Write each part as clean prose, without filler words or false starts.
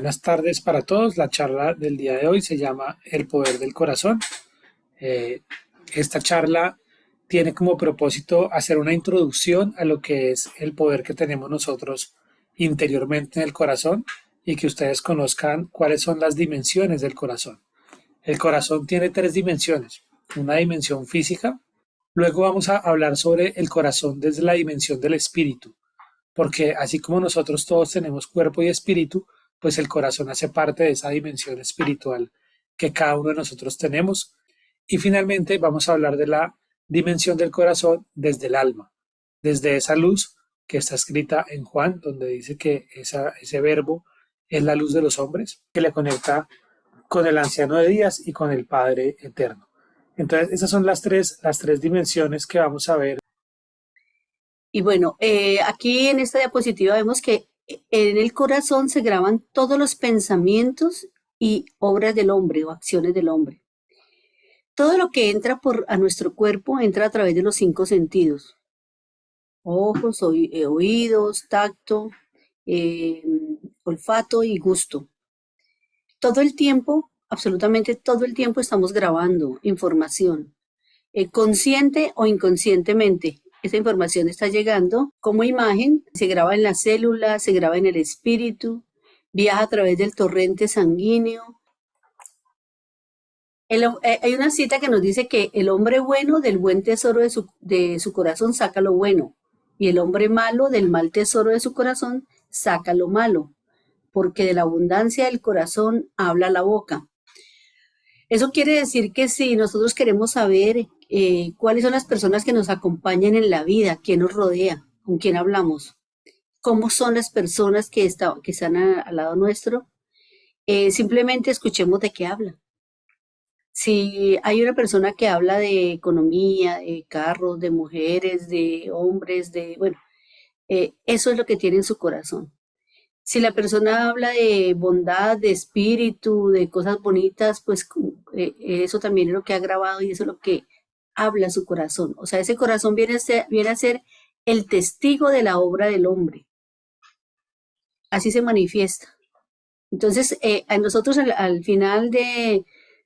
Buenas tardes para todos. La charla del día de hoy se llama El poder del corazón. Eh, esta charla tiene como propósito hacer una introducción a lo que es el poder que tenemos nosotros interiormente en el corazón y que ustedes conozcan cuáles son las dimensiones del corazón. El corazón tiene tres dimensiones. Una dimensión física. Luego vamos a hablar sobre el corazón desde la dimensión del espíritu, porque así como nosotros todos tenemos cuerpo y espíritu, pues el corazón hace parte de esa dimensión espiritual que cada uno de nosotros tenemos. Y finalmente vamos a hablar de la dimensión del corazón desde el alma, desde esa luz que está escrita en Juan, donde dice que ese verbo es la luz de los hombres, que le conecta con el anciano de días y con el Padre eterno. Entonces, esas son las tres dimensiones que vamos a ver. Y bueno, aquí en esta diapositiva vemos que en el corazón se graban todos los pensamientos y obras del hombre o acciones del hombre. Todo lo que entra a nuestro cuerpo entra a través de los cinco sentidos: ojos, oídos, tacto, eh, olfato y gusto. Todo el tiempo, absolutamente todo el tiempo estamos grabando información, consciente o inconscientemente. Esa información está llegando como imagen, se graba en las células, se graba en el espíritu, viaja a través del torrente sanguíneo. Hay una cita que nos dice que el hombre bueno del buen tesoro de su corazón saca lo bueno, y el hombre malo del mal tesoro de su corazón saca lo malo, porque de la abundancia del corazón habla la boca. Eso quiere decir que si nosotros queremos saber cuáles son las personas que nos acompañan en la vida, quién nos rodea, con quién hablamos, cómo son las personas que están al lado nuestro, simplemente escuchemos de qué habla. Si hay una persona que habla de economía, de carros, de mujeres, de hombres, bueno, eso es lo que tiene en su corazón. Si la persona habla de bondad, de espíritu, de cosas bonitas, pues eso también es lo que ha grabado y eso es lo que habla su corazón. O sea, ese corazón viene a ser el testigo de la obra del hombre. Así se manifiesta. Entonces, a nosotros al final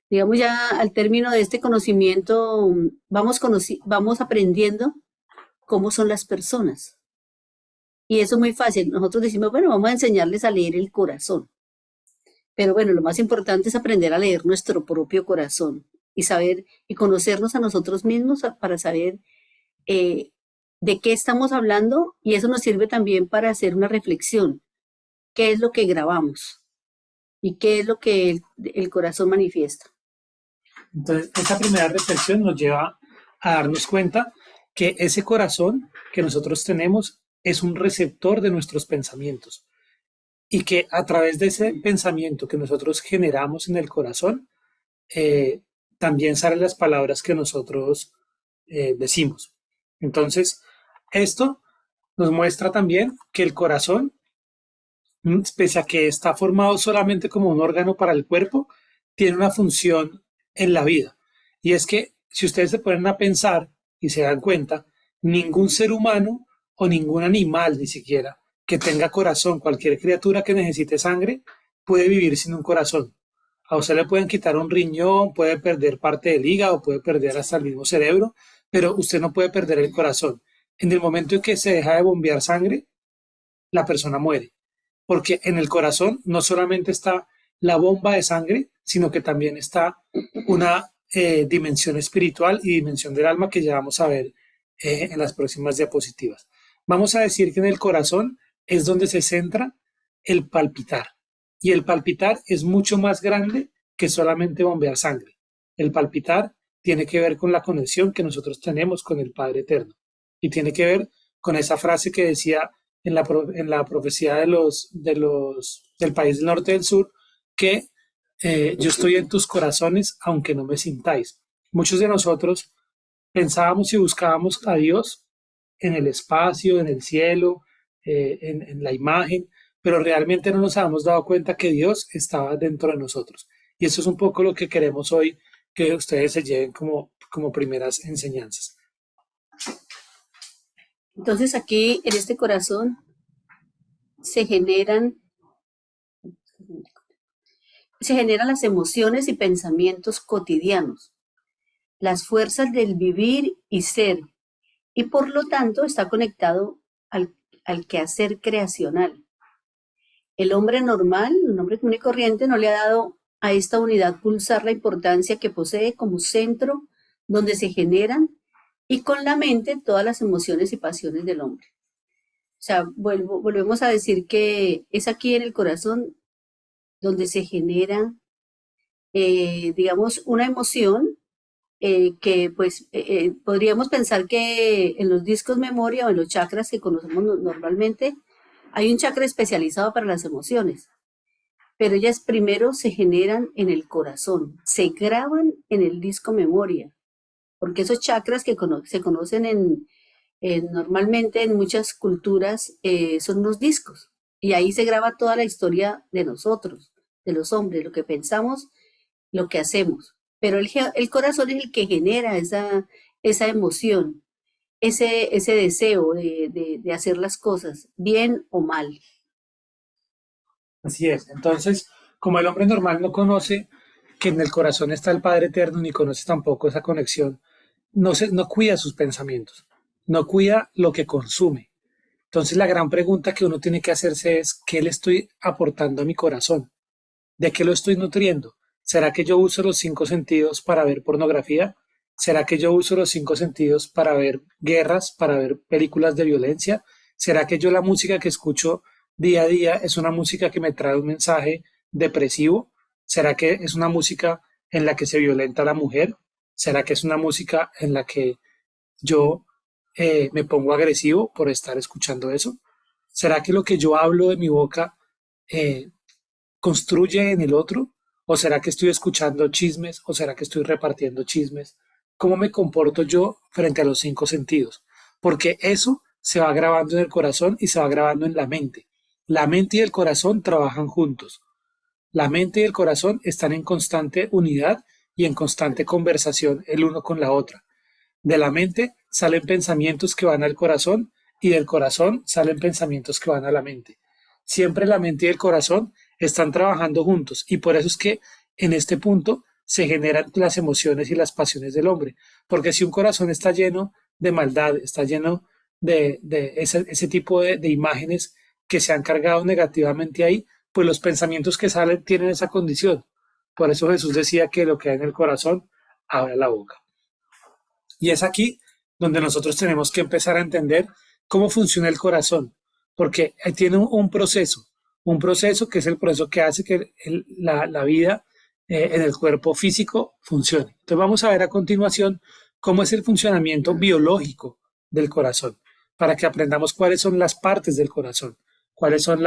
digamos ya al término de este conocimiento, vamos aprendiendo cómo son las personas. Y eso es muy fácil. Nosotros decimos, bueno, vamos a enseñarles a leer el corazón. Pero bueno, lo más importante es aprender a leer nuestro propio corazón y saber y conocernos a nosotros mismos para saber eh, de qué estamos hablando, y eso nos sirve también para hacer una reflexión. ¿Qué es lo que grabamos y qué es lo que el corazón manifiesta? Entonces, esa primera reflexión nos lleva a darnos cuenta que ese corazón que nosotros tenemos es un receptor de nuestros pensamientos y que a través de ese pensamiento que nosotros generamos en el corazón, eh, también salen las palabras que nosotros decimos. Entonces, esto nos muestra también que el corazón, pese a que está formado solamente como un órgano para el cuerpo, tiene una función en la vida. Y es que si ustedes se ponen a pensar y se dan cuenta, ningún ser humano o ningún animal ni siquiera que tenga corazón, cualquier criatura que necesite sangre, puede vivir sin un corazón. A usted le pueden quitar un riñón, puede perder parte del hígado, puede perder hasta el mismo cerebro, pero usted no puede perder el corazón. En el momento en que se deja de bombear sangre, la persona muere, porque en el corazón no solamente está la bomba de sangre, sino que también está una dimensión espiritual y dimensión del alma que ya vamos a ver en las próximas diapositivas. Vamos a decir que en el corazón es donde se centra el palpitar, y el palpitar es mucho más grande que solamente bombear sangre. El palpitar tiene que ver con la conexión que nosotros tenemos con el Padre Eterno y tiene que ver con esa frase que decía en la profecía del país del norte y del sur, que yo estoy en tus corazones aunque no me sintáis. Muchos de nosotros pensábamos y buscábamos a Dios en el espacio, en el cielo, en la imagen, pero realmente no nos habíamos dado cuenta que Dios estaba dentro de nosotros. Y eso es un poco lo que queremos hoy que ustedes se lleven como primeras enseñanzas. Entonces aquí en este corazón se generan Se generan las emociones y pensamientos cotidianos, las fuerzas del vivir y ser, y por lo tanto está conectado al quehacer creacional. El hombre normal, el hombre común y corriente, no le ha dado a esta unidad pulsar la importancia que posee como centro donde se generan y con la mente todas las emociones y pasiones del hombre. O sea, volvemos a decir que es aquí en el corazón donde se genera, digamos, una emoción que pues podríamos pensar que en los discos memoria o en los chakras que conocemos normalmente hay un chakra especializado para las emociones, pero ellas primero se generan en el corazón, se graban en el disco memoria, porque esos chakras que se conocen normalmente en muchas culturas son unos discos y ahí se graba toda la historia de nosotros, de los hombres, lo que pensamos, lo que hacemos. Pero el corazón es el que genera esa emoción, ese deseo de hacer las cosas, bien o mal. Así es. Entonces, como el hombre normal no conoce que en el corazón está el Padre Eterno, ni conoce tampoco esa conexión, no cuida sus pensamientos, no cuida lo que consume. Entonces, la gran pregunta que uno tiene que hacerse es, ¿qué le estoy aportando a mi corazón? ¿De qué lo estoy nutriendo? ¿Será que yo uso los cinco sentidos para ver pornografía? ¿Será que yo uso los cinco sentidos para ver guerras, para ver películas de violencia? ¿Será que yo la música que escucho día a día es una música que me trae un mensaje depresivo? ¿Será que es una música en la que se violenta a la mujer? ¿Será que es una música en la que yo me pongo agresivo por estar escuchando eso? ¿Será que lo que yo hablo de mi boca eh, construye en el otro? ¿O será que estoy escuchando chismes? ¿O será que estoy repartiendo chismes? ¿Cómo me comporto yo frente a los cinco sentidos? Porque eso se va grabando en el corazón y se va grabando en la mente. La mente y el corazón trabajan juntos. La mente y el corazón están en constante unidad y en constante conversación el uno con la otra. De la mente salen pensamientos que van al corazón y del corazón salen pensamientos que van a la mente. Siempre la mente y el corazón están trabajando juntos y por eso es que en este punto se generan las emociones y las pasiones del hombre. Porque si un corazón está lleno de maldad, está lleno de ese tipo de imágenes que se han cargado negativamente ahí, pues los pensamientos que salen tienen esa condición. Por eso Jesús decía que lo que hay en el corazón abre la boca. Y es aquí donde nosotros tenemos que empezar a entender cómo funciona el corazón, porque tiene un proceso que es el proceso que hace que la vida en el cuerpo físico funcione. Entonces vamos a ver a continuación cómo es el funcionamiento biológico del corazón, para que aprendamos cuáles son las partes del corazón, cuáles son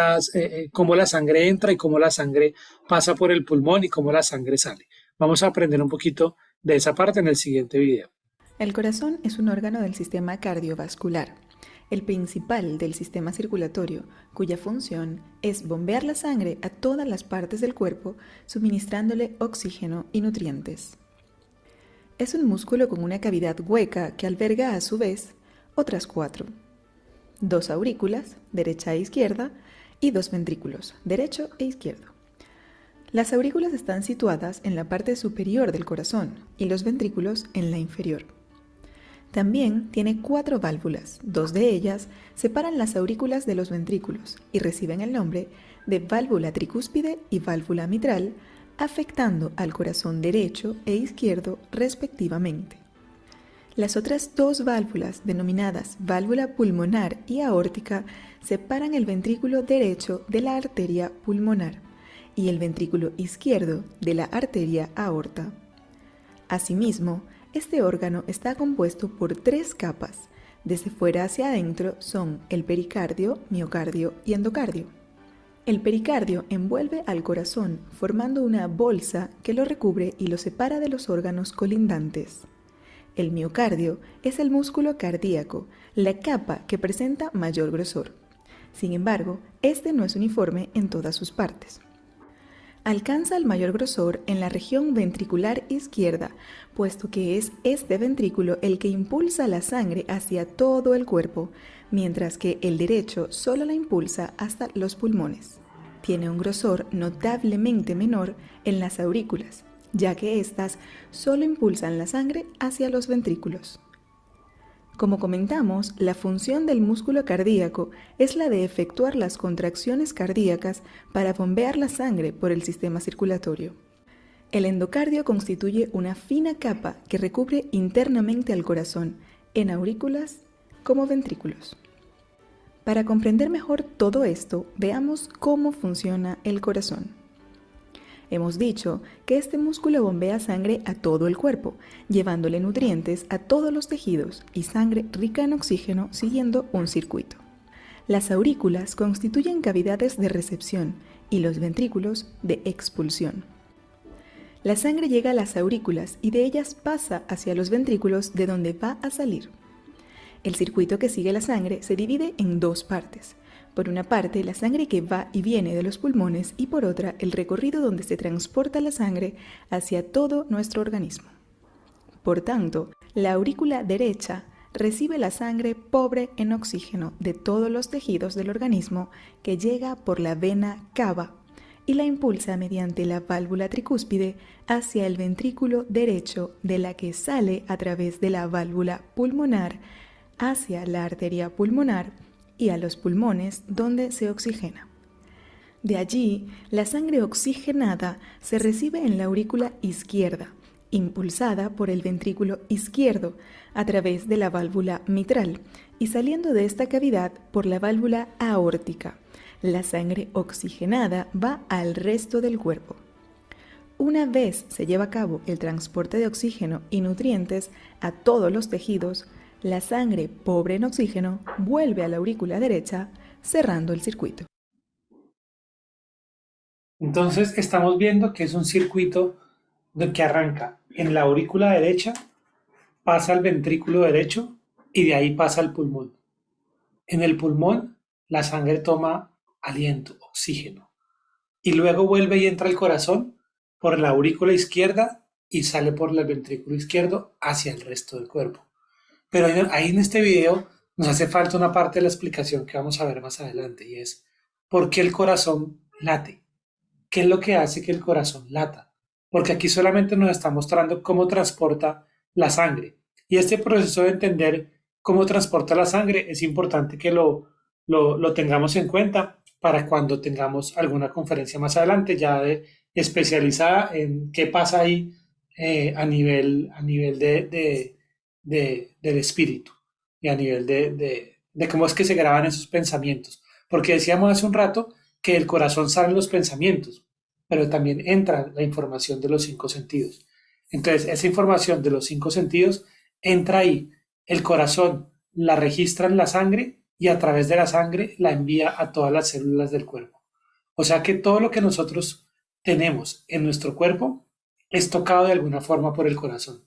cómo la sangre entra y cómo la sangre pasa por el pulmón y cómo la sangre sale. Vamos a aprender un poquito de esa parte en el siguiente video. El corazón es un órgano del sistema cardiovascular, el principal del sistema circulatorio, cuya función es bombear la sangre a todas las partes del cuerpo, suministrándole oxígeno y nutrientes. Es un músculo con una cavidad hueca que alberga a su vez otras 4: 2 aurículas, derecha e izquierda, y 2 ventrículos, derecho e izquierdo. Las aurículas están situadas en la parte superior del corazón y los ventrículos en la inferior. También tiene 4 válvulas, 2 de ellas separan las aurículas de los ventrículos y reciben el nombre de válvula tricúspide y válvula mitral, afectando al corazón derecho e izquierdo respectivamente. Las otras 2 válvulas, denominadas válvula pulmonar y aórtica, separan el ventrículo derecho de la arteria pulmonar y el ventrículo izquierdo de la arteria aorta. Asimismo, este órgano está compuesto por 3 capas. Desde fuera hacia adentro son el pericardio, miocardio y endocardio. El pericardio envuelve al corazón formando una bolsa que lo recubre y lo separa de los órganos colindantes. El miocardio es el músculo cardíaco, la capa que presenta mayor grosor. Sin embargo, este no es uniforme en todas sus partes. Alcanza el mayor grosor en la región ventricular izquierda, puesto que es este ventrículo el que impulsa la sangre hacia todo el cuerpo, mientras que el derecho solo la impulsa hasta los pulmones. tiene un grosor notablemente menor en las aurículas, ya que éstas solo impulsan la sangre hacia los ventrículos. Como comentamos, la función del músculo cardíaco es la de efectuar las contracciones cardíacas para bombear la sangre por el sistema circulatorio. El endocardio constituye una fina capa que recubre internamente al corazón, en aurículas como ventrículos. Para comprender mejor todo esto, veamos cómo funciona el corazón. Hemos dicho que este músculo bombea sangre a todo el cuerpo, llevándole nutrientes a todos los tejidos y sangre rica en oxígeno siguiendo un circuito. Las aurículas constituyen cavidades de recepción y los ventrículos de expulsión. La sangre llega a las aurículas y de ellas pasa hacia los ventrículos de donde va a salir. El circuito que sigue la sangre se divide en dos partes. Por una parte, la sangre que va y viene de los pulmones y por otra, el recorrido donde se transporta la sangre hacia todo nuestro organismo. Por tanto, la aurícula derecha recibe la sangre pobre en oxígeno de todos los tejidos del organismo que llega por la vena cava y la impulsa mediante la válvula tricúspide hacia el ventrículo derecho, de la que sale a través de la válvula pulmonar hacia la arteria pulmonar y a los pulmones donde se oxigena. De allí, la sangre oxigenada se recibe en la aurícula izquierda, impulsada por el ventrículo izquierdo a través de la válvula mitral y saliendo de esta cavidad por la válvula aórtica. La sangre oxigenada va al resto del cuerpo. Una vez se lleva a cabo el transporte de oxígeno y nutrientes a todos los tejidos, la sangre pobre en oxígeno vuelve a la aurícula derecha, cerrando el circuito. Entonces estamos viendo que es un circuito que arranca en la aurícula derecha, pasa al ventrículo derecho y de ahí pasa al pulmón. En el pulmón la sangre toma aliento, oxígeno, y luego vuelve y entra al corazón por la aurícula izquierda y sale por el ventrículo izquierdo hacia el resto del cuerpo. Pero ahí en este video nos hace falta una parte de la explicación que vamos a ver más adelante y es ¿por qué el corazón late? ¿Qué es lo que hace que el corazón lata? Porque aquí solamente nos está mostrando cómo transporta la sangre. Y este proceso de entender cómo transporta la sangre es importante que lo tengamos en cuenta para cuando tengamos alguna conferencia más adelante ya especializada en qué pasa ahí a nivel del espíritu y a nivel de cómo es que se graban esos pensamientos. Porque decíamos hace un rato que del corazón salen los pensamientos, pero también entra la información de los 5 sentidos. Entonces, esa información de los 5 sentidos entra ahí. El corazón la registra en la sangre y a través de la sangre la envía a todas las células del cuerpo. O sea que todo lo que nosotros tenemos en nuestro cuerpo es tocado de alguna forma por el corazón,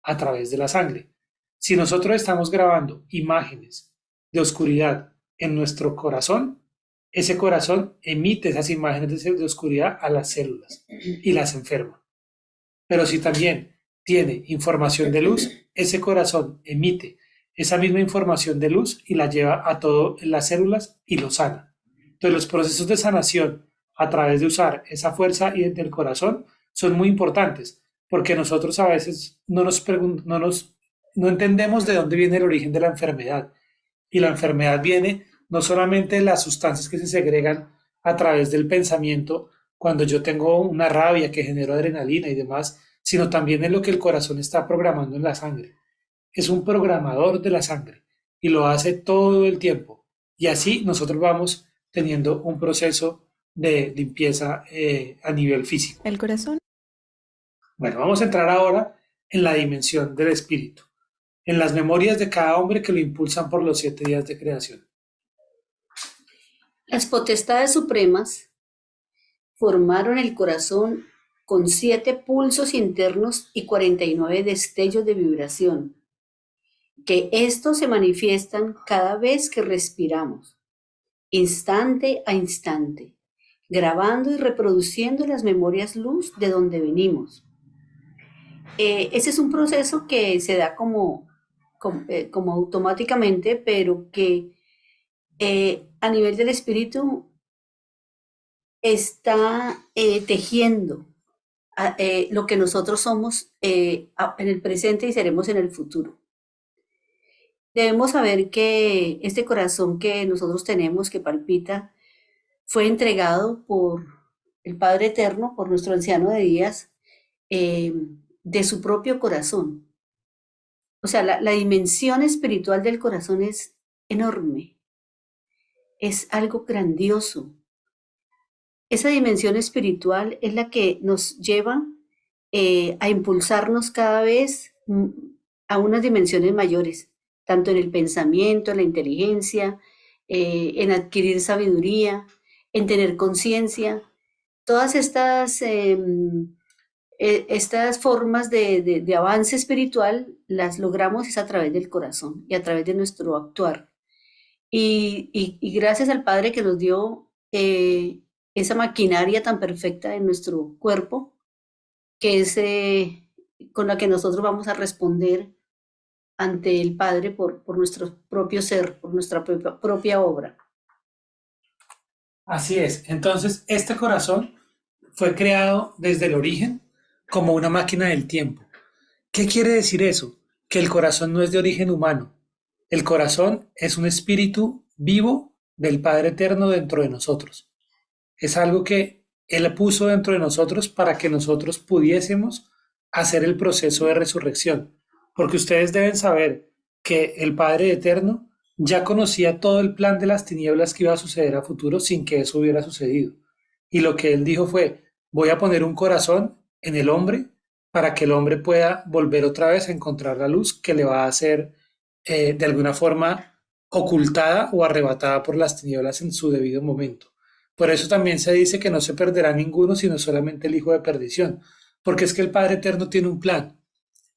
a través de la sangre. Si nosotros estamos grabando imágenes de oscuridad en nuestro corazón, ese corazón emite esas imágenes de oscuridad a las células y las enferma. Pero si también tiene información de luz, ese corazón emite esa misma información de luz y la lleva a todas las células y lo sana. Entonces los procesos de sanación a través de usar esa fuerza del corazón son muy importantes porque nosotros a veces no entendemos de dónde viene el origen de la enfermedad. Y la enfermedad viene no solamente de las sustancias que se segregan a través del pensamiento cuando yo tengo una rabia que genera adrenalina y demás, sino también en lo que el corazón está programando en la sangre. Es un programador de la sangre y lo hace todo el tiempo. Y así nosotros vamos teniendo un proceso de limpieza a nivel físico. El corazón. Bueno, vamos a entrar ahora en la dimensión del espíritu, en las memorias de cada hombre que lo impulsan por los 7 días de creación. Las potestades supremas formaron el corazón con 7 pulsos internos y 49 destellos de vibración, que estos se manifiestan cada vez que respiramos, instante a instante, grabando y reproduciendo las memorias luz de donde venimos. Ese es un proceso que se da como automáticamente, pero que a nivel del espíritu está tejiendo lo que nosotros somos en el presente y seremos en el futuro. Debemos saber que este corazón que nosotros tenemos, que palpita, fue entregado por el Padre Eterno, por nuestro anciano de días, eh, de su propio corazón. O sea, la dimensión espiritual del corazón es enorme, es algo grandioso. Esa dimensión espiritual es la que nos lleva a impulsarnos cada vez a unas dimensiones mayores, tanto en el pensamiento, en la inteligencia, en adquirir sabiduría, en tener conciencia. Todas estas formas de avance espiritual las logramos es a través del corazón y a través de nuestro actuar. Y gracias al Padre que nos dio esa maquinaria tan perfecta en nuestro cuerpo, que es con la que nosotros vamos a responder ante el Padre por nuestro propio ser, por nuestra propia obra. Así es. Entonces, este corazón fue creado desde el origen como una máquina del tiempo. ¿Qué quiere decir eso? Que el corazón no es de origen humano. El corazón es un espíritu vivo del Padre Eterno dentro de nosotros. Es algo que Él puso dentro de nosotros para que nosotros pudiésemos hacer el proceso de resurrección. Porque ustedes deben saber que el Padre Eterno ya conocía todo el plan de las tinieblas que iba a suceder a futuro sin que eso hubiera sucedido. Y lo que Él dijo fue, voy a poner un corazón en el hombre para que el hombre pueda volver otra vez a encontrar la luz que le va a ser de alguna forma ocultada o arrebatada por las tinieblas en su debido momento. Por eso también se dice que no se perderá ninguno, sino solamente el hijo de perdición, porque es que el Padre Eterno tiene un plan,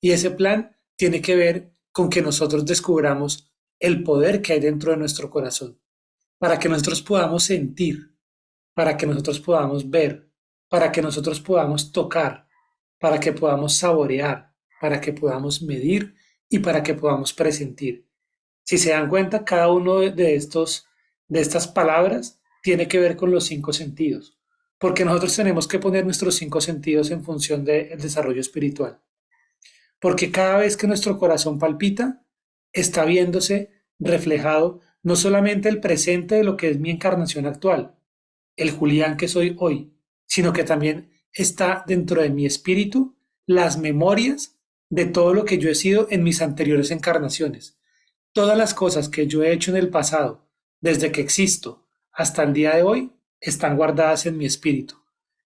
y ese plan tiene que ver con que nosotros descubramos el poder que hay dentro de nuestro corazón, para que nosotros podamos sentir, para que nosotros podamos ver, para que nosotros podamos tocar, para que podamos saborear, para que podamos medir y para que podamos presentir. Si se dan cuenta, cada uno de estas palabras tiene que ver con los cinco sentidos, porque nosotros tenemos que poner nuestros cinco sentidos en función del desarrollo espiritual. Porque cada vez que nuestro corazón palpita, está viéndose reflejado no solamente el presente de lo que es mi encarnación actual, el Julián que soy hoy, sino que también está dentro de mi espíritu las memorias de todo lo que yo he sido en mis anteriores encarnaciones. Todas las cosas que yo he hecho en el pasado, desde que existo hasta el día de hoy, están guardadas en mi espíritu.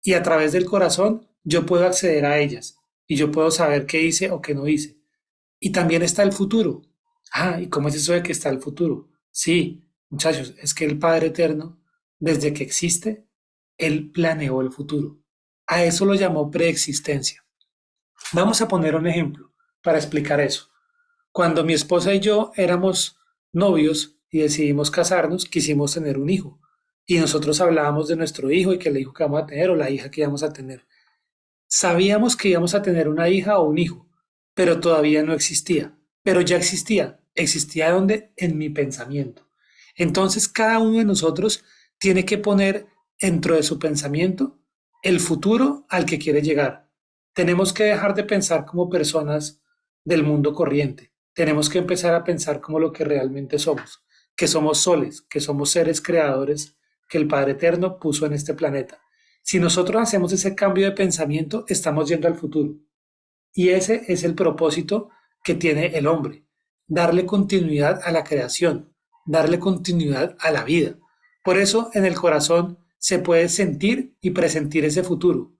Y a través del corazón yo puedo acceder a ellas y yo puedo saber qué hice o qué no hice. Y también está el futuro. Ah, ¿y cómo es eso de que está el futuro? Sí, muchachos, es que el Padre Eterno, desde que existe, Él planeó el futuro. A eso lo llamó preexistencia. Vamos a poner un ejemplo para explicar eso. Cuando mi esposa y yo éramos novios y decidimos casarnos, quisimos tener un hijo. Y nosotros hablábamos de nuestro hijo y que el hijo que vamos a tener o la hija que íbamos a tener. Sabíamos que íbamos a tener una hija o un hijo, pero todavía no existía. Pero ya existía. ¿Existía dónde? En mi pensamiento. Entonces cada uno de nosotros tiene que poner dentro de su pensamiento el futuro al que quiere llegar. Tenemos que dejar de pensar como personas del mundo corriente. Tenemos que empezar a pensar como lo que realmente somos, que somos soles, que somos seres creadores que el Padre Eterno puso en este planeta. Si nosotros hacemos ese cambio de pensamiento, estamos yendo al futuro. Y ese es el propósito que tiene el hombre, darle continuidad a la creación, darle continuidad a la vida. Por eso en el corazón se puede sentir y presentir ese futuro,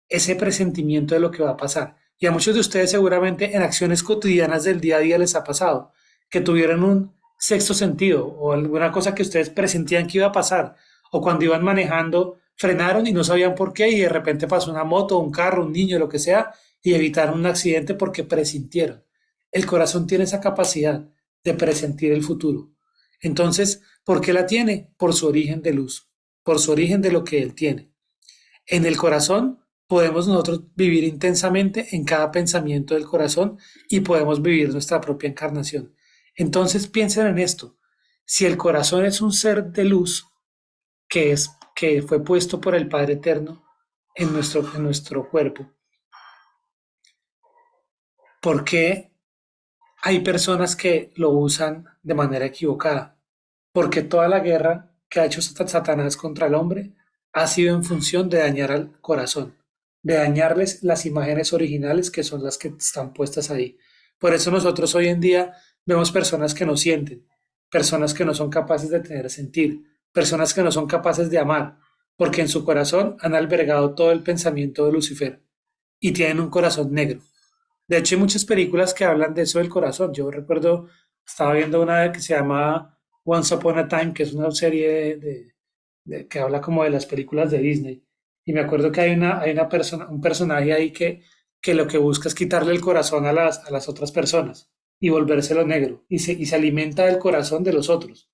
ese presentimiento de lo que va a pasar. Y a muchos de ustedes seguramente en acciones cotidianas del día a día les ha pasado, que tuvieron un sexto sentido o alguna cosa que ustedes presentían que iba a pasar, o cuando iban manejando frenaron y no sabían por qué y de repente pasó una moto, un carro, un niño, lo que sea, y evitaron un accidente porque presintieron. El corazón tiene esa capacidad de presentir el futuro. Entonces, ¿por qué la tiene? Por su origen de luz, por su origen de lo que él tiene. En el corazón podemos nosotros vivir intensamente en cada pensamiento del corazón y podemos vivir nuestra propia encarnación. Entonces piensen en esto. Si el corazón es un ser de luz, que es que fue puesto por el Padre Eterno en nuestro cuerpo. ¿Por qué hay personas que lo usan de manera equivocada? Porque toda la guerra que ha hecho Satanás contra el hombre ha sido en función de dañar al corazón, de dañarles las imágenes originales que son las que están puestas ahí. Por eso nosotros hoy en día vemos personas que no sienten, personas que no son capaces de tener sentir, personas que no son capaces de amar, porque en su corazón han albergado todo el pensamiento de Lucifer y tienen un corazón negro. De hecho, hay muchas películas que hablan de eso del corazón. Yo recuerdo, estaba viendo una que se llama Once Upon a Time, que es una serie que habla como de las películas de Disney. Y me acuerdo que hay una persona, un personaje ahí que lo que busca es quitarle el corazón a las otras personas y volvérselo negro. Y se alimenta del corazón de los otros.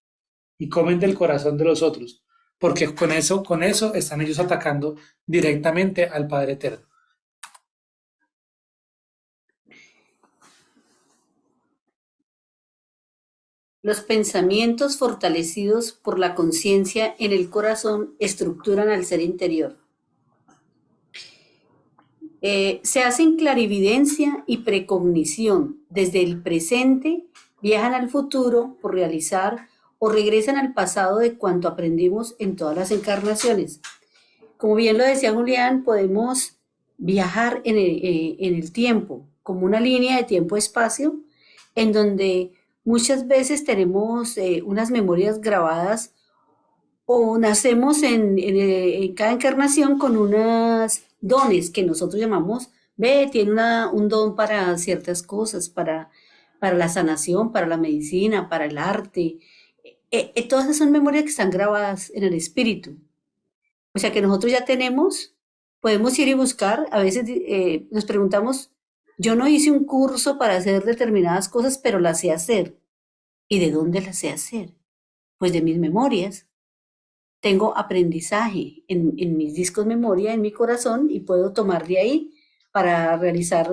Y comen del corazón de los otros. Porque con eso están ellos atacando directamente al Padre Eterno. Los pensamientos fortalecidos por la conciencia en el corazón estructuran al ser interior. Se hacen clarividencia y precognición. Desde el presente viajan al futuro por realizar o regresan al pasado de cuanto aprendimos en todas las encarnaciones. Como bien lo decía Julián, podemos viajar en el tiempo, como una línea de tiempo-espacio, en donde muchas veces tenemos unas memorias grabadas o nacemos en cada encarnación con unos dones que nosotros llamamos, ve, tiene un don para ciertas cosas, para la sanación, para la medicina, para el arte. Todas esas son memorias que están grabadas en el espíritu. O sea que nosotros ya tenemos, podemos ir y buscar, a veces nos preguntamos, yo no hice un curso para hacer determinadas cosas, pero las sé hacer. ¿Y de dónde las sé hacer? Pues de mis memorias. Tengo aprendizaje en mis discos memoria, en mi corazón, y puedo tomar de ahí para realizar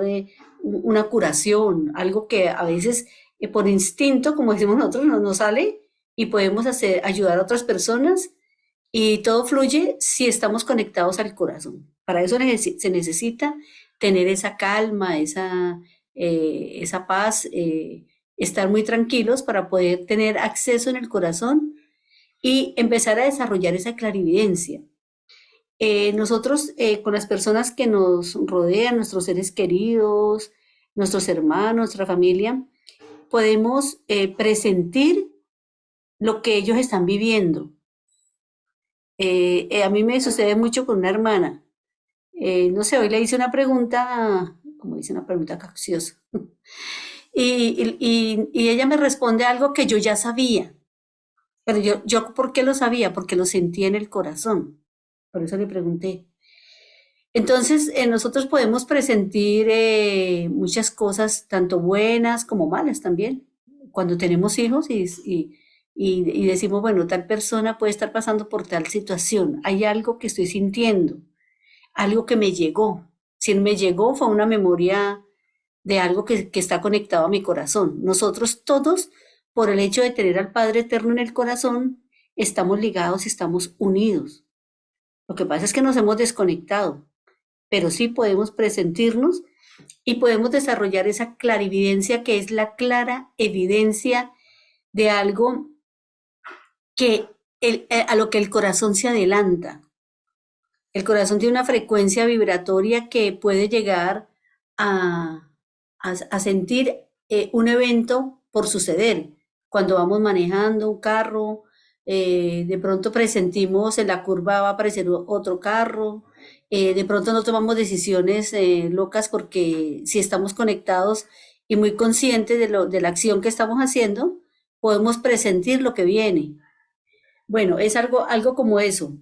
una curación, algo que a veces por instinto, como decimos nosotros, no nos sale y podemos ayudar a otras personas y todo fluye si estamos conectados al corazón. Para eso se necesita tener esa calma, esa paz, estar muy tranquilos para poder tener acceso en el corazón y empezar a desarrollar esa clarividencia. Nosotros, con las personas que nos rodean, nuestros seres queridos, nuestros hermanos, nuestra familia, podemos presentir lo que ellos están viviendo. A mí me sucede mucho con una hermana. No sé, hoy le hice una pregunta, como dice, una pregunta capciosa. Y ella me responde algo que yo ya sabía. Pero yo, ¿por qué lo sabía? Porque lo sentía en el corazón. Por eso le pregunté. Entonces, nosotros podemos presentir muchas cosas, tanto buenas como malas también. Cuando tenemos hijos y decimos, bueno, tal persona puede estar pasando por tal situación. Hay algo que estoy sintiendo, algo que me llegó. Si me llegó fue una memoria de algo que está conectado a mi corazón. Nosotros todos, por el hecho de tener al Padre Eterno en el corazón, estamos ligados y estamos unidos. Lo que pasa es que nos hemos desconectado, pero sí podemos presentirnos y podemos desarrollar esa clarividencia que es la clara evidencia de algo a lo que el corazón se adelanta. El corazón tiene una frecuencia vibratoria que puede llegar a sentir un evento por suceder. Cuando vamos manejando un carro, de pronto presentimos en la curva va a aparecer otro carro, de pronto no tomamos decisiones locas porque si estamos conectados y muy conscientes de la acción que estamos haciendo, podemos presentir lo que viene. Bueno, es algo como eso.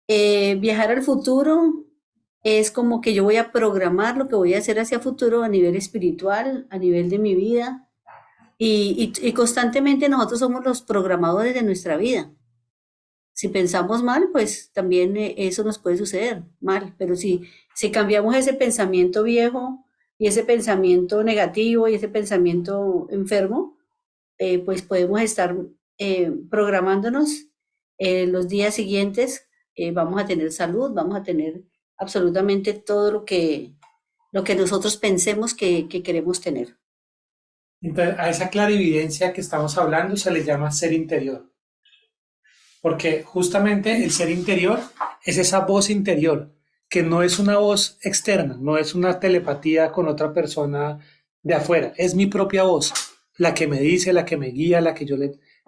Viajar al futuro es como que yo voy a programar lo que voy a hacer hacia futuro a nivel espiritual, a nivel de mi vida. Y constantemente nosotros somos los programadores de nuestra vida. Si pensamos mal, pues también eso nos puede suceder mal. Pero si cambiamos ese pensamiento viejo y ese pensamiento negativo y ese pensamiento enfermo, pues podemos estar programándonos los días siguientes vamos a tener salud, vamos a tener absolutamente todo lo que nosotros pensemos que queremos tener. Entonces, a esa clarividencia que estamos hablando se le llama ser interior, porque justamente el ser interior es esa voz interior, que no es una voz externa, no es una telepatía con otra persona de afuera, es mi propia voz, la que me dice, la que me guía, la que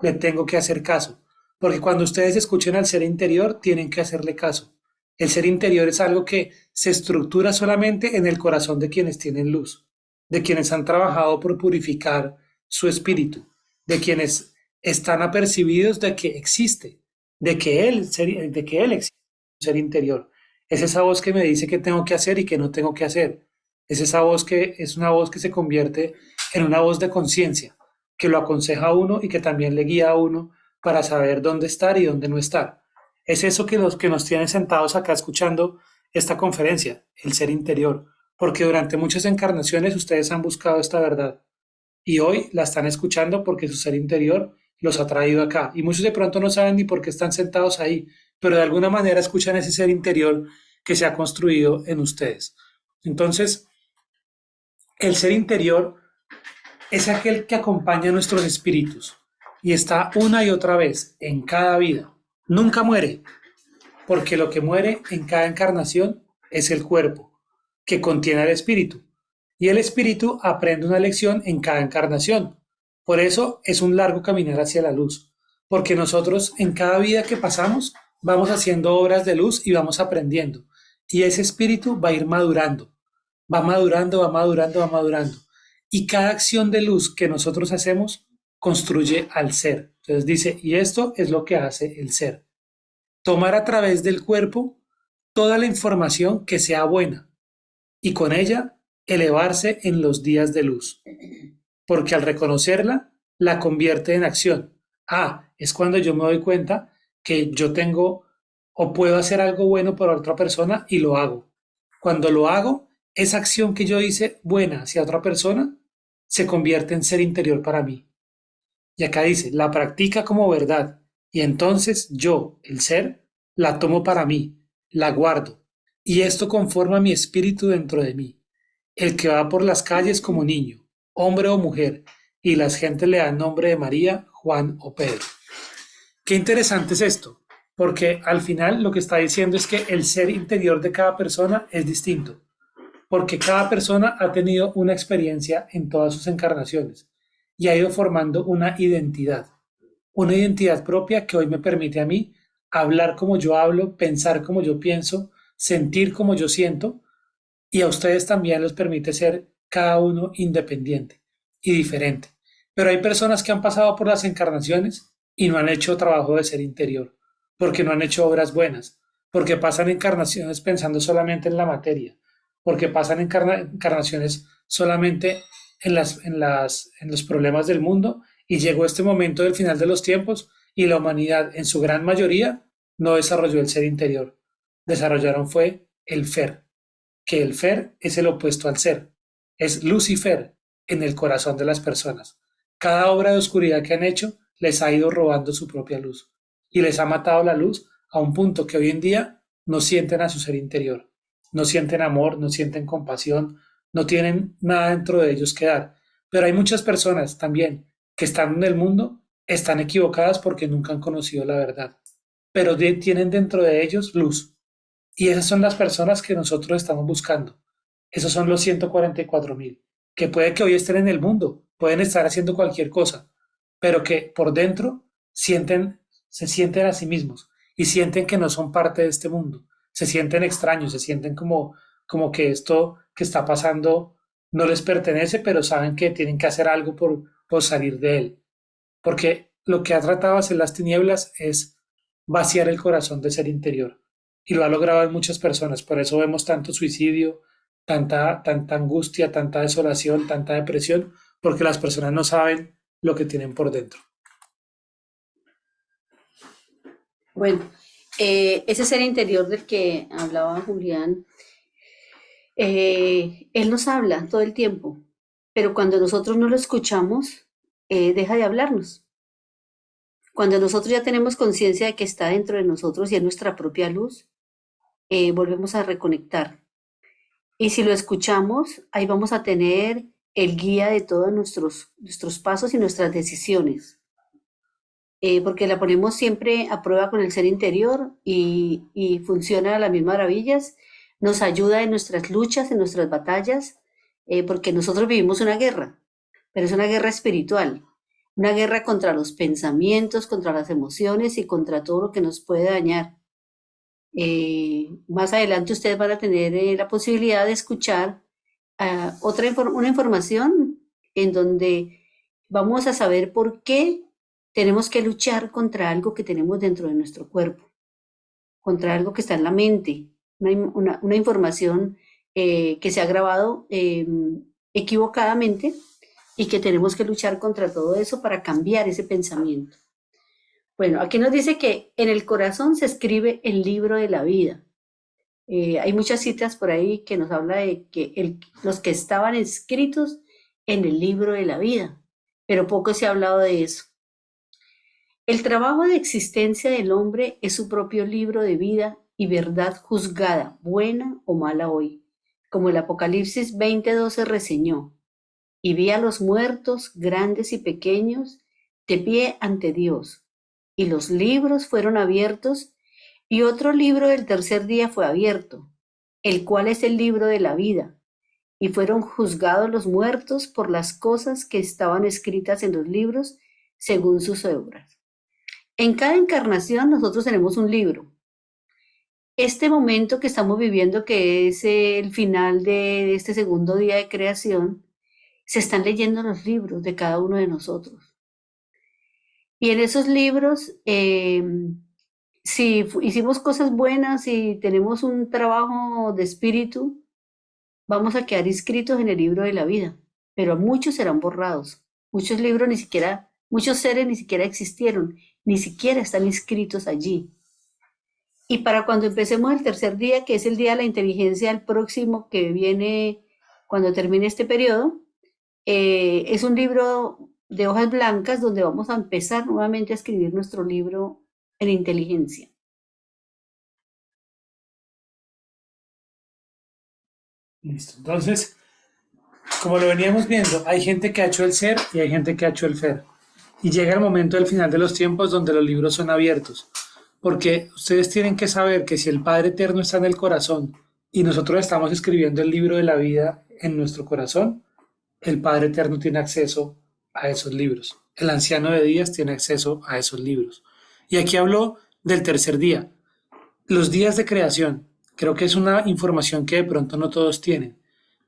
le tengo que hacer caso. Porque cuando ustedes escuchen al ser interior, tienen que hacerle caso. El ser interior es algo que se estructura solamente en el corazón de quienes tienen luz, de quienes han trabajado por purificar su espíritu, de quienes están apercibidos de que existe, de que él existe, un ser interior. Es esa voz que me dice qué tengo que hacer y qué no tengo que hacer. Es esa voz que es una voz que se convierte en una voz de conciencia, que lo aconseja a uno y que también le guía a uno para saber dónde estar y dónde no estar. Es eso que los que nos tienen sentados acá escuchando esta conferencia, el ser interior, porque durante muchas encarnaciones ustedes han buscado esta verdad y hoy la están escuchando porque su ser interior los ha traído acá. Y muchos de pronto no saben ni por qué están sentados ahí, pero de alguna manera escuchan ese ser interior que se ha construido en ustedes. Entonces, el ser interior es aquel que acompaña a nuestros espíritus y está una y otra vez en cada vida. Nunca muere, porque lo que muere en cada encarnación es el cuerpo, que contiene al espíritu. Y el espíritu aprende una lección en cada encarnación. Por eso es un largo caminar hacia la luz, porque nosotros en cada vida que pasamos vamos haciendo obras de luz y vamos aprendiendo. Y ese espíritu va a ir madurando, va madurando, va madurando, va madurando. Y cada acción de luz que nosotros hacemos construye al ser. Entonces dice, y esto es lo que hace el ser. Tomar a través del cuerpo toda la información que sea buena y con ella elevarse en los días de luz, porque al reconocerla, la convierte en acción. Ah, es cuando yo me doy cuenta que yo tengo o puedo hacer algo bueno por otra persona y lo hago. Cuando lo hago, esa acción que yo hice buena hacia otra persona se convierte en ser interior para mí. Y acá dice, la practica como verdad. Y entonces yo, el ser, la tomo para mí, la guardo. Y esto conforma mi espíritu dentro de mí, el que va por las calles como niño, hombre o mujer, y las gentes le dan nombre de María, Juan o Pedro. Qué interesante es esto, porque al final lo que está diciendo es que el ser interior de cada persona es distinto, porque cada persona ha tenido una experiencia en todas sus encarnaciones y ha ido formando una identidad propia que hoy me permite a mí hablar como yo hablo, pensar como yo pienso, sentir como yo siento, y a ustedes también les permite ser cada uno independiente y diferente. Pero hay personas que han pasado por las encarnaciones y no han hecho trabajo de ser interior, porque no han hecho obras buenas, porque pasan encarnaciones pensando solamente en la materia, porque pasan encarnaciones solamente en los problemas del mundo y llegó este momento del final de los tiempos y la humanidad en su gran mayoría no desarrolló el ser interior, desarrollaron fue el fer, que el fer es el opuesto al ser, es Lucifer en el corazón de las personas. Cada obra de oscuridad que han hecho les ha ido robando su propia luz y les ha matado la luz a un punto que hoy en día no sienten a su ser interior, no sienten amor, no sienten compasión, no tienen nada dentro de ellos que dar. Pero hay muchas personas también que están en el mundo, están equivocadas porque nunca han conocido la verdad, pero tienen dentro de ellos luz. Y esas son las personas que nosotros estamos buscando. Esos son los 144.000, que puede que hoy estén en el mundo, pueden estar haciendo cualquier cosa, pero que por dentro se sienten a sí mismos y sienten que no son parte de este mundo, se sienten extraños, se sienten como que esto que está pasando no les pertenece, pero saben que tienen que hacer algo por salir de él. Porque lo que ha tratado de hacer las tinieblas es vaciar el corazón de ser interior. Y lo ha logrado en muchas personas. Por eso vemos tanto suicidio, tanta angustia, tanta desolación, tanta depresión, porque las personas no saben lo que tienen por dentro. Bueno, ese ser interior del que hablaba Julián, él nos habla todo el tiempo, pero cuando nosotros no lo escuchamos, deja de hablarnos. Cuando nosotros ya tenemos conciencia de que está dentro de nosotros y es nuestra propia luz, volvemos a reconectar. Y si lo escuchamos, ahí vamos a tener el guía de todos nuestros pasos y nuestras decisiones. Porque la ponemos siempre a prueba con el ser interior y funciona a las mismas maravillas. Nos ayuda en nuestras luchas, en nuestras batallas, porque nosotros vivimos una guerra, pero es una guerra espiritual, una guerra contra los pensamientos, contra las emociones y contra todo lo que nos puede dañar. Más adelante ustedes van a tener la posibilidad de escuchar una información en donde vamos a saber por qué tenemos que luchar contra algo que tenemos dentro de nuestro cuerpo, contra algo que está en la mente, una información que se ha grabado equivocadamente y que tenemos que luchar contra todo eso para cambiar ese pensamiento. Bueno, aquí nos dice que en el corazón se escribe el libro de la vida. Hay muchas citas por ahí que nos habla de que los que estaban escritos en el libro de la vida, pero poco se ha hablado de eso. El trabajo de existencia del hombre es su propio libro de vida y verdad juzgada, buena o mala hoy, como el Apocalipsis 20:12 reseñó. Y vi a los muertos, grandes y pequeños, de pie ante Dios, y los libros fueron abiertos, y otro libro del tercer día fue abierto, el cual es el libro de la vida, y fueron juzgados los muertos por las cosas que estaban escritas en los libros según sus obras. En cada encarnación nosotros tenemos un libro. Este momento que estamos viviendo, que es el final de este segundo día de creación, se están leyendo los libros de cada uno de nosotros. Y en esos libros, si hicimos cosas buenas y tenemos un trabajo de espíritu, vamos a quedar inscritos en el libro de la vida, pero muchos serán borrados. Muchos libros muchos seres ni siquiera existieron, ni siquiera están inscritos allí. Y para cuando empecemos el tercer día, que es el día de la inteligencia, el próximo que viene cuando termine este periodo, es un libro de hojas blancas donde vamos a empezar nuevamente a escribir nuestro libro en inteligencia. Listo. Entonces, como lo veníamos viendo, hay gente que ha hecho el ser y hay gente que ha hecho el fer. Y llega el momento del final de los tiempos donde los libros son abiertos. Porque ustedes tienen que saber que si el Padre Eterno está en el corazón y nosotros estamos escribiendo el libro de la vida en nuestro corazón, el Padre Eterno tiene acceso a esos libros. El anciano de días tiene acceso a esos libros. Y aquí habló del tercer día. Los días de creación. Creo que es una información que de pronto no todos tienen.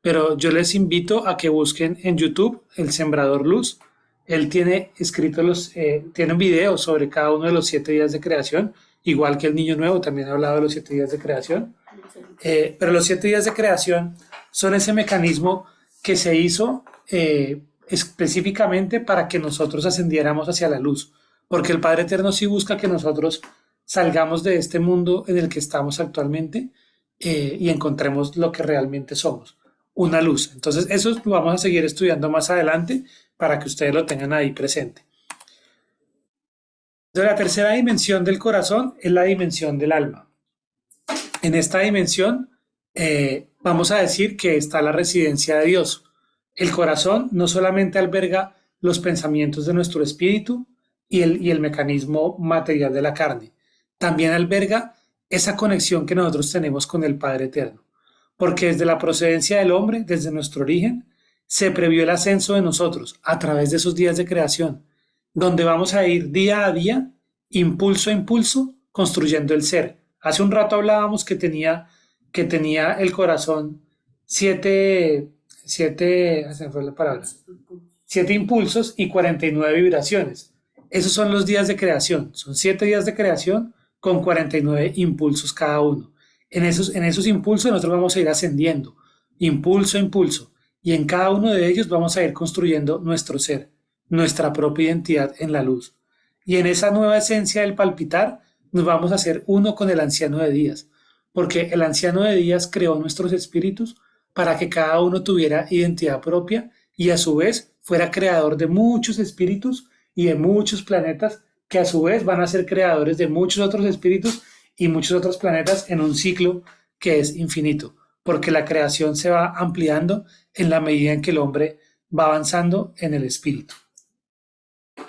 Pero yo les invito a que busquen en YouTube El Sembrador Luz. Él tiene escrito tiene un video sobre cada uno de los 7 días de creación, igual que el Niño Nuevo también ha hablado de los 7 días de creación. Pero los 7 días de creación son ese mecanismo que se hizo específicamente para que nosotros ascendiéramos hacia la luz, porque el Padre Eterno sí busca que nosotros salgamos de este mundo en el que estamos actualmente y encontremos lo que realmente somos, una luz. Entonces eso lo vamos a seguir estudiando más adelante para que ustedes lo tengan ahí presente. Entonces, la tercera dimensión del corazón es la dimensión del alma. En esta dimensión vamos a decir que está la residencia de Dios. El corazón no solamente alberga los pensamientos de nuestro espíritu y el mecanismo material de la carne, también alberga esa conexión que nosotros tenemos con el Padre Eterno. Porque desde la procedencia del hombre, desde nuestro origen, se previó el ascenso de nosotros a través de esos días de creación, donde vamos a ir día a día, impulso a impulso, construyendo el ser. Hace un rato hablábamos que tenía el corazón siete impulsos y 49 vibraciones. Esos son los días de creación. Son 7 días de creación con 49 impulsos cada uno. En esos impulsos nosotros vamos a ir ascendiendo, impulso a impulso. Y en cada uno de ellos vamos a ir construyendo nuestro ser, nuestra propia identidad en la luz. Y en esa nueva esencia del palpitar nos vamos a hacer uno con el anciano de días, porque el anciano de días creó nuestros espíritus para que cada uno tuviera identidad propia y a su vez fuera creador de muchos espíritus y de muchos planetas que a su vez van a ser creadores de muchos otros espíritus y muchos otros planetas en un ciclo que es infinito, porque la creación se va ampliando en la medida en que el hombre va avanzando en el espíritu.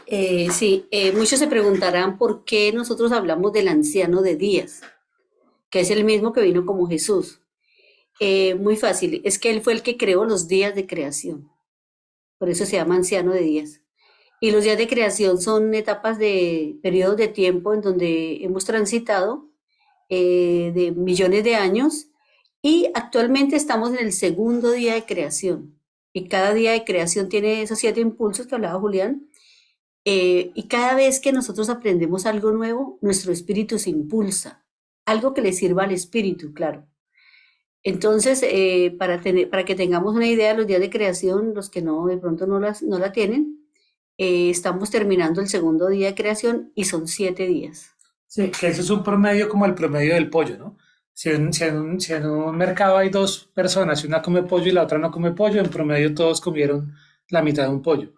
Sí, muchos se preguntarán por qué nosotros hablamos del anciano de días, que es el mismo que vino como Jesús. Muy fácil, es que él fue el que creó los días de creación, por eso se llama anciano de días. Y los días de creación son etapas de periodos de tiempo en donde hemos transitado de millones de años y actualmente estamos en el segundo día de creación. Y cada día de creación tiene esos 7 impulsos que hablaba Julián. Y cada vez que nosotros aprendemos algo nuevo, nuestro espíritu se impulsa, algo que le sirva al espíritu, claro. Entonces, para que tengamos una idea de los días de creación, los que no, de pronto no la tienen, estamos terminando el segundo día de creación y son 7 días. Sí, que eso es un promedio como el promedio del pollo, ¿no? Si en un mercado hay dos personas y una come pollo y la otra no come pollo, en promedio todos comieron la mitad de un pollo.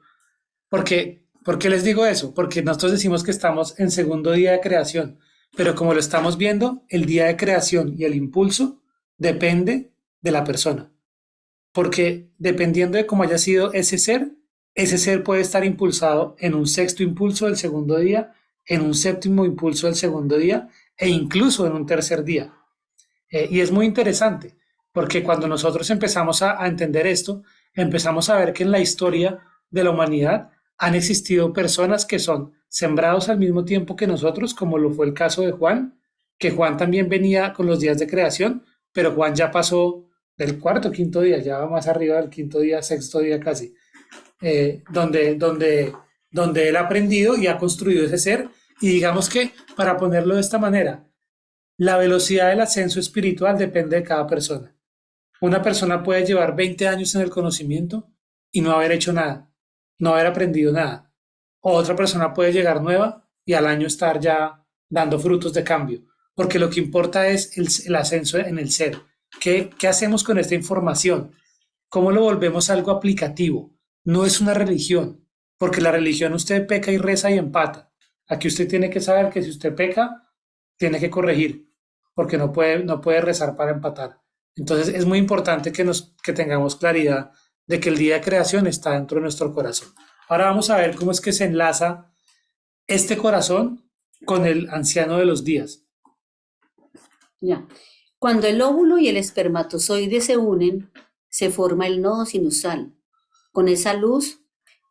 ¿Por qué les digo eso? Porque nosotros decimos que estamos en segundo día de creación, pero como lo estamos viendo, el día de creación y el impulso depende de la persona. Porque dependiendo de cómo haya sido ese ser puede estar impulsado en un sexto impulso del segundo día, en un séptimo impulso del segundo día e incluso en un tercer día. Y es muy interesante, porque cuando nosotros empezamos a entender esto, empezamos a ver que en la historia de la humanidad han existido personas que son sembrados al mismo tiempo que nosotros, como lo fue el caso de Juan, que Juan también venía con los días de creación, pero Juan ya pasó del cuarto, quinto día, ya va más arriba del quinto día, sexto día casi, donde él ha aprendido y ha construido ese ser. Y digamos que, para ponerlo de esta manera, la velocidad del ascenso espiritual depende de cada persona. Una persona puede llevar 20 años en el conocimiento y no haber hecho nada, no haber aprendido nada. O otra persona puede llegar nueva y al año estar ya dando frutos de cambio, porque lo que importa es el ascenso en el ser. ¿Qué hacemos con esta información? ¿Cómo lo volvemos algo aplicativo? No es una religión, porque la religión usted peca y reza y empata. Aquí usted tiene que saber que si usted peca, tiene que corregir, porque no puede rezar para empatar. Entonces es muy importante que tengamos claridad de que el día de creación está dentro de nuestro corazón. Ahora vamos a ver cómo es que se enlaza este corazón con el anciano de los días. Ya. Cuando el óvulo y el espermatozoide se unen, se forma el nodo sinusal. Con esa luz,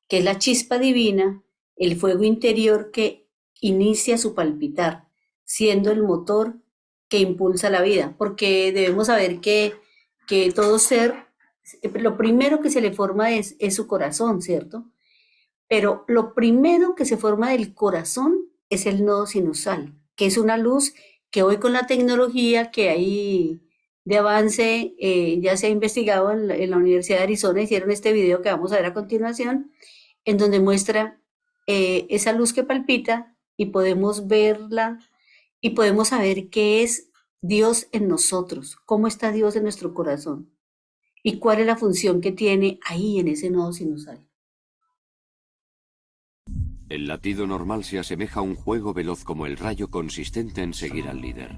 que es la chispa divina, el fuego interior que inicia su palpitar, siendo el motor que impulsa la vida. Porque debemos saber que todo ser, lo primero que se le forma es su corazón, ¿cierto? Pero lo primero que se forma del corazón es el nodo sinusal, que es una luz que hoy con la tecnología que hay de avance, ya se ha investigado en la Universidad de Arizona, hicieron este video que vamos a ver a continuación, en donde muestra esa luz que palpita y podemos verla y podemos saber qué es Dios en nosotros, cómo está Dios en nuestro corazón y cuál es la función que tiene ahí en ese nodo sinusal. El latido normal se asemeja a un juego veloz como el rayo consistente en seguir al líder.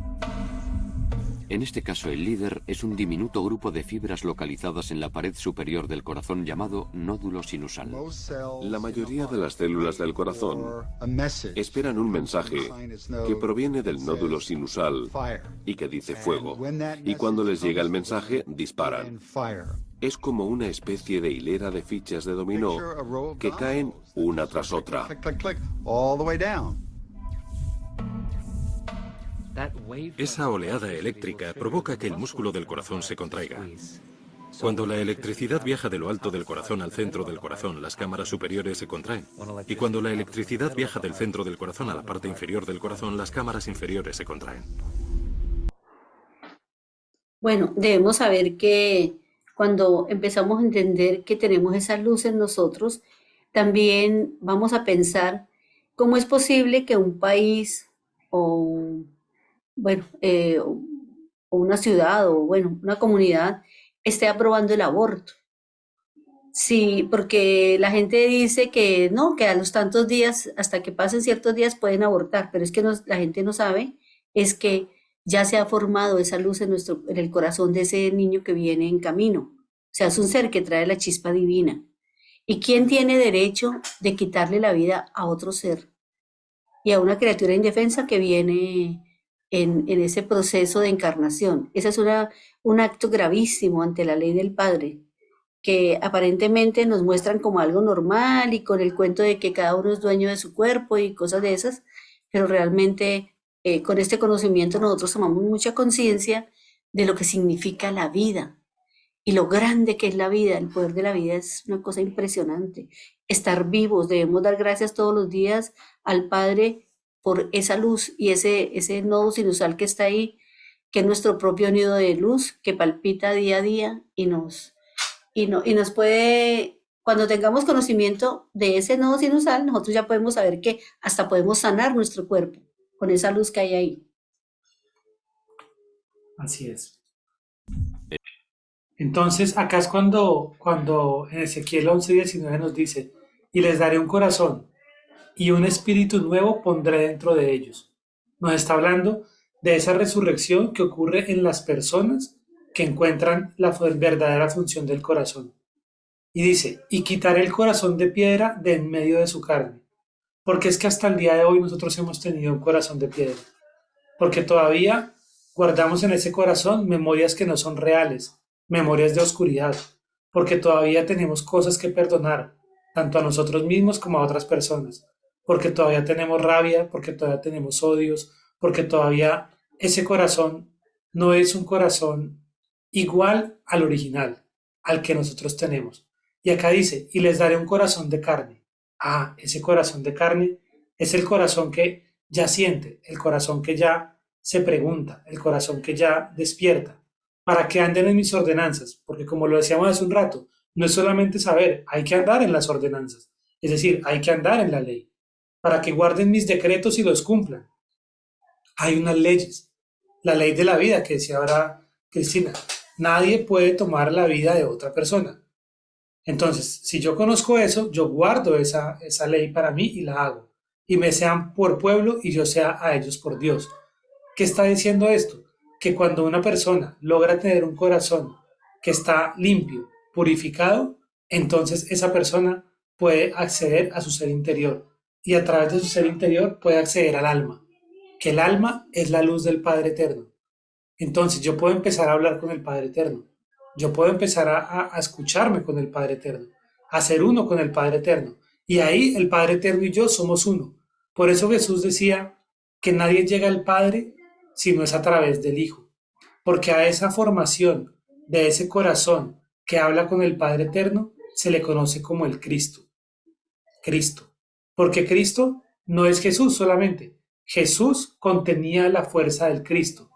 En este caso, el líder es un diminuto grupo de fibras localizadas en la pared superior del corazón llamado nódulo sinusal. La mayoría de las células del corazón esperan un mensaje que proviene del nódulo sinusal y que dice fuego. Y cuando les llega el mensaje, disparan. Es como una especie de hilera de fichas de dominó que caen una tras otra. Esa oleada eléctrica provoca que el músculo del corazón se contraiga. Cuando la electricidad viaja de lo alto del corazón al centro del corazón, las cámaras superiores se contraen. Y cuando la electricidad viaja del centro del corazón a la parte inferior del corazón, las cámaras inferiores se contraen. Bueno, debemos saber que cuando empezamos a entender que tenemos esa luz en nosotros, también vamos a pensar cómo es posible que un país o, bueno, o una ciudad o, bueno, una comunidad esté aprobando el aborto, Sí, porque la gente dice que no, que a los tantos días, hasta que pasen ciertos días pueden abortar, pero es que la gente no sabe, es que ya se ha formado esa luz en el corazón de ese niño que viene en camino. O sea, es un ser que trae la chispa divina. ¿Y quién tiene derecho de quitarle la vida a otro ser y a una criatura indefensa que viene en ese proceso de encarnación? Ese es un acto gravísimo ante la ley del Padre, que aparentemente nos muestran como algo normal y con el cuento de que cada uno es dueño de su cuerpo y cosas de esas, pero realmente con este conocimiento nosotros tomamos mucha conciencia de lo que significa la vida y lo grande que es la vida. El poder de la vida es una cosa impresionante. Estar vivos, debemos dar gracias todos los días al Padre por esa luz y ese nodo sinusal que está ahí, que es nuestro propio nido de luz que palpita día a día y nos puede, cuando tengamos conocimiento de ese nodo sinusal, nosotros ya podemos saber que hasta podemos sanar nuestro cuerpo con esa luz que hay ahí. Así es. Entonces, acá es cuando en Ezequiel 11:19 nos dice, y les daré un corazón y un espíritu nuevo pondré dentro de ellos. Nos está hablando de esa resurrección que ocurre en las personas que encuentran la verdadera función del corazón. Y dice, y quitaré el corazón de piedra de en medio de su carne. Porque es que hasta el día de hoy nosotros hemos tenido un corazón de piedra. Porque todavía guardamos en ese corazón memorias que no son reales, memorias de oscuridad. Porque todavía tenemos cosas que perdonar, tanto a nosotros mismos como a otras personas. Porque todavía tenemos rabia, porque todavía tenemos odios, porque todavía ese corazón no es un corazón igual al original, al que nosotros tenemos. Y acá dice, y les daré un corazón de carne. Ah, ese corazón de carne es el corazón que ya siente, el corazón que ya se pregunta, el corazón que ya despierta, para que anden en mis ordenanzas, porque como lo decíamos hace un rato, no es solamente saber, hay que andar en las ordenanzas, es decir, hay que andar en la ley, para que guarden mis decretos y los cumplan. Hay unas leyes, la ley de la vida que decía ahora Cristina, nadie puede tomar la vida de otra persona. Entonces, si yo conozco eso, yo guardo esa ley para mí y la hago. Y me sean por pueblo y yo sea a ellos por Dios. ¿Qué está diciendo esto? Que cuando una persona logra tener un corazón que está limpio, purificado, entonces esa persona puede acceder a su ser interior. Y a través de su ser interior puede acceder al alma. Que el alma es la luz del Padre Eterno. Entonces yo puedo empezar a hablar con el Padre Eterno. Yo puedo empezar a escucharme con el Padre Eterno, a ser uno con el Padre Eterno. Y ahí el Padre Eterno y yo somos uno. Por eso Jesús decía que nadie llega al Padre si no es a través del Hijo. Porque a esa formación de ese corazón que habla con el Padre Eterno se le conoce como el Cristo. Cristo. Porque Cristo no es Jesús solamente. Jesús contenía la fuerza del Cristo.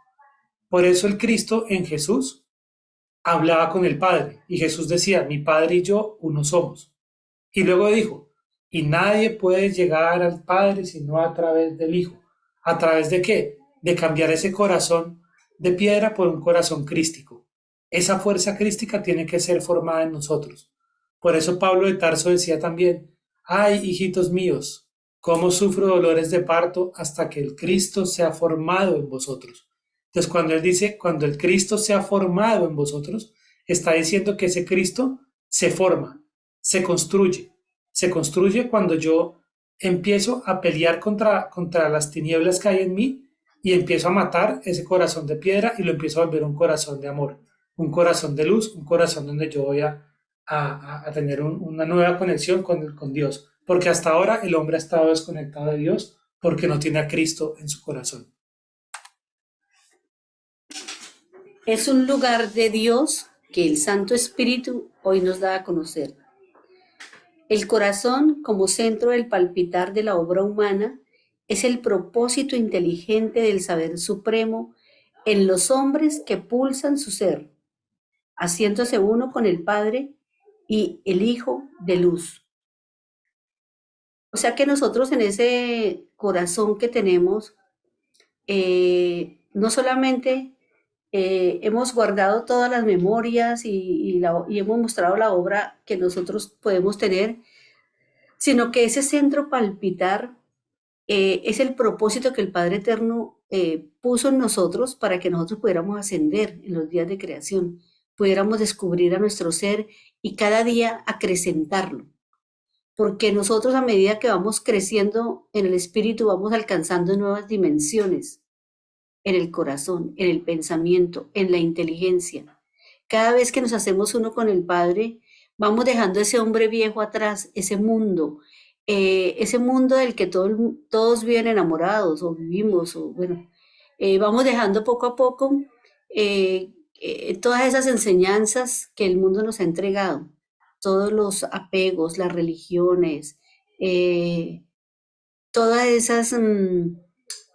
Por eso el Cristo en Jesús hablaba con el Padre y Jesús decía, mi Padre y yo uno somos. Y luego dijo, y nadie puede llegar al Padre sino a través del Hijo. ¿A través de qué? De cambiar ese corazón de piedra por un corazón crístico. Esa fuerza crística tiene que ser formada en nosotros. Por eso Pablo de Tarso decía también, ay, hijitos míos, cómo sufro dolores de parto hasta que el Cristo sea formado en vosotros. Entonces, cuando él dice, cuando el Cristo se ha formado en vosotros, está diciendo que ese Cristo se forma, se construye. Se construye cuando yo empiezo a pelear contra las tinieblas que hay en mí y empiezo a matar ese corazón de piedra y lo empiezo a volver un corazón de amor, un corazón de luz, un corazón donde yo voy a tener una nueva conexión con Dios. Porque hasta ahora el hombre ha estado desconectado de Dios porque no tiene a Cristo en su corazón. Es un lugar de Dios que el Santo Espíritu hoy nos da a conocer. El corazón, como centro del palpitar de la obra humana, es el propósito inteligente del saber supremo en los hombres que pulsan su ser, haciéndose uno con el Padre y el Hijo de luz. O sea que nosotros en ese corazón que tenemos, no solamente hemos guardado todas las memorias y hemos mostrado la obra que nosotros podemos tener, sino que ese centro palpitar es el propósito que el Padre Eterno puso en nosotros para que nosotros pudiéramos ascender en los días de creación, pudiéramos descubrir a nuestro ser y cada día acrecentarlo. Porque nosotros a medida que vamos creciendo en el espíritu vamos alcanzando nuevas dimensiones en el corazón, en el pensamiento, en la inteligencia. Cada vez que nos hacemos uno con el Padre, vamos dejando ese hombre viejo atrás, ese mundo del que todos viven enamorados o vivimos, o bueno, vamos dejando poco a poco todas esas enseñanzas que el mundo nos ha entregado, todos los apegos, las religiones, todas esas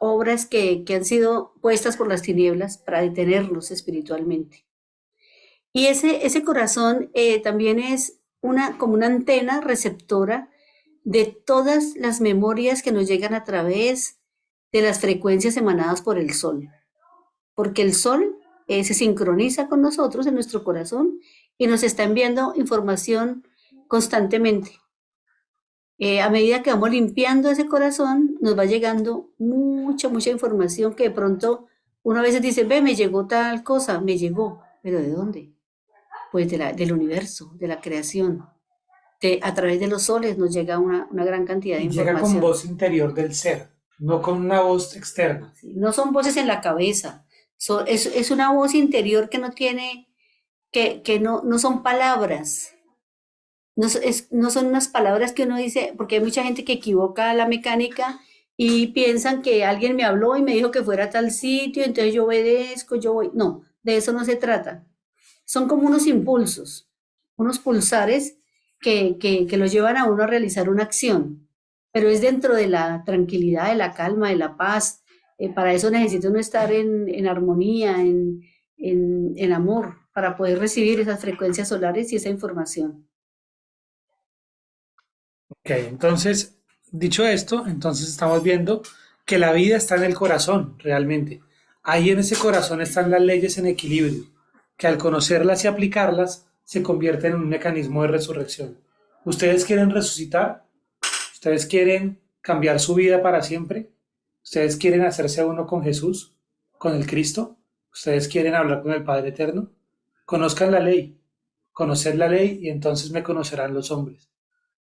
obras que han sido puestas por las tinieblas para detenernos espiritualmente. Y ese corazón también es como una antena receptora de todas las memorias que nos llegan a través de las frecuencias emanadas por el sol. Porque el sol se sincroniza con nosotros en nuestro corazón y nos está enviando información constantemente. A medida que vamos limpiando ese corazón, nos va llegando mucha información que de pronto uno a veces dice, ve, me llegó tal cosa, me llegó. ¿Pero de dónde? Pues del universo, de la creación. A través de los soles nos llega una gran cantidad de información. Llega con voz interior del ser, no con una voz externa. Sí, no son voces en la cabeza, es una voz interior que no tiene, que no son palabras. No son unas palabras que uno dice, porque hay mucha gente que equivoca la mecánica y piensan que alguien me habló y me dijo que fuera a tal sitio, entonces yo obedezco, yo voy. No, de eso no se trata. Son como unos impulsos, unos pulsares que los llevan a uno a realizar una acción, pero es dentro de la tranquilidad, de la calma, de la paz. Para eso necesita uno estar en armonía, en amor, para poder recibir esas frecuencias solares y esa información. Ok, entonces, dicho esto, entonces estamos viendo que la vida está en el corazón, realmente. Ahí en ese corazón están las leyes en equilibrio, que al conocerlas y aplicarlas, se convierten en un mecanismo de resurrección. ¿Ustedes quieren resucitar? ¿Ustedes quieren cambiar su vida para siempre? ¿Ustedes quieren hacerse uno con Jesús, con el Cristo? ¿Ustedes quieren hablar con el Padre Eterno? Conozcan la ley, conoced la ley y entonces me conocerán los hombres.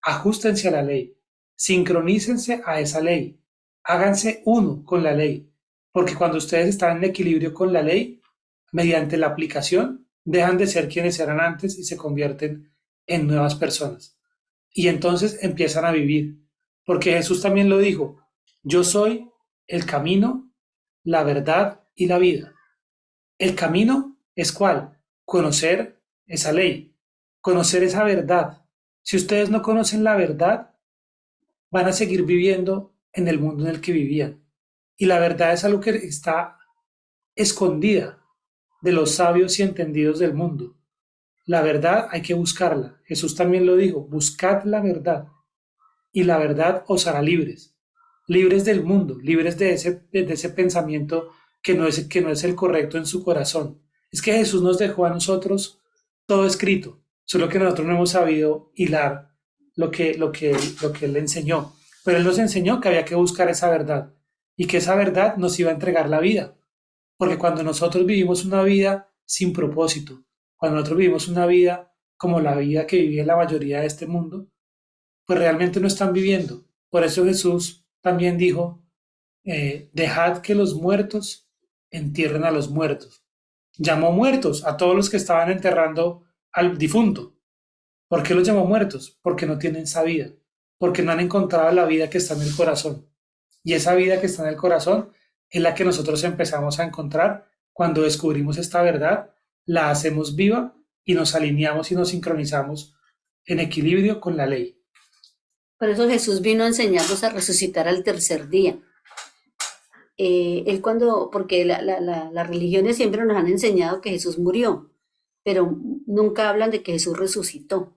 Ajústense a la ley, sincronícense a esa ley, háganse uno con la ley, porque cuando ustedes están en equilibrio con la ley, mediante la aplicación, dejan de ser quienes eran antes y se convierten en nuevas personas. Y entonces empiezan a vivir, porque Jesús también lo dijo, yo soy el camino, la verdad y la vida. El camino es ¿cuál? Conocer esa ley, conocer esa verdad. Si ustedes no conocen la verdad, van a seguir viviendo en el mundo en el que vivían. Y la verdad es algo que está escondida de los sabios y entendidos del mundo. La verdad hay que buscarla. Jesús también lo dijo, buscad la verdad y la verdad os hará libres. Libres del mundo, libres de ese pensamiento que no es el correcto en su corazón. Es que Jesús nos dejó a nosotros todo escrito, solo que nosotros no hemos sabido hilar lo que Él enseñó. Pero Él nos enseñó que había que buscar esa verdad y que esa verdad nos iba a entregar la vida. Porque cuando nosotros vivimos una vida sin propósito, cuando nosotros vivimos una vida como la vida que vivía la mayoría de este mundo, pues realmente no están viviendo. Por eso Jesús también dijo, dejad que los muertos entierren a los muertos. Llamó muertos a todos los que estaban enterrando al difunto. ¿Por qué los llamó muertos? Porque no tienen esa vida, porque no han encontrado la vida que está en el corazón. Y esa vida que está en el corazón es la que nosotros empezamos a encontrar cuando descubrimos esta verdad, la hacemos viva y nos alineamos y nos sincronizamos en equilibrio con la ley. Por eso Jesús vino a enseñarnos a resucitar al tercer día. Porque las religiones siempre nos han enseñado que Jesús murió, pero nunca hablan de que Jesús resucitó.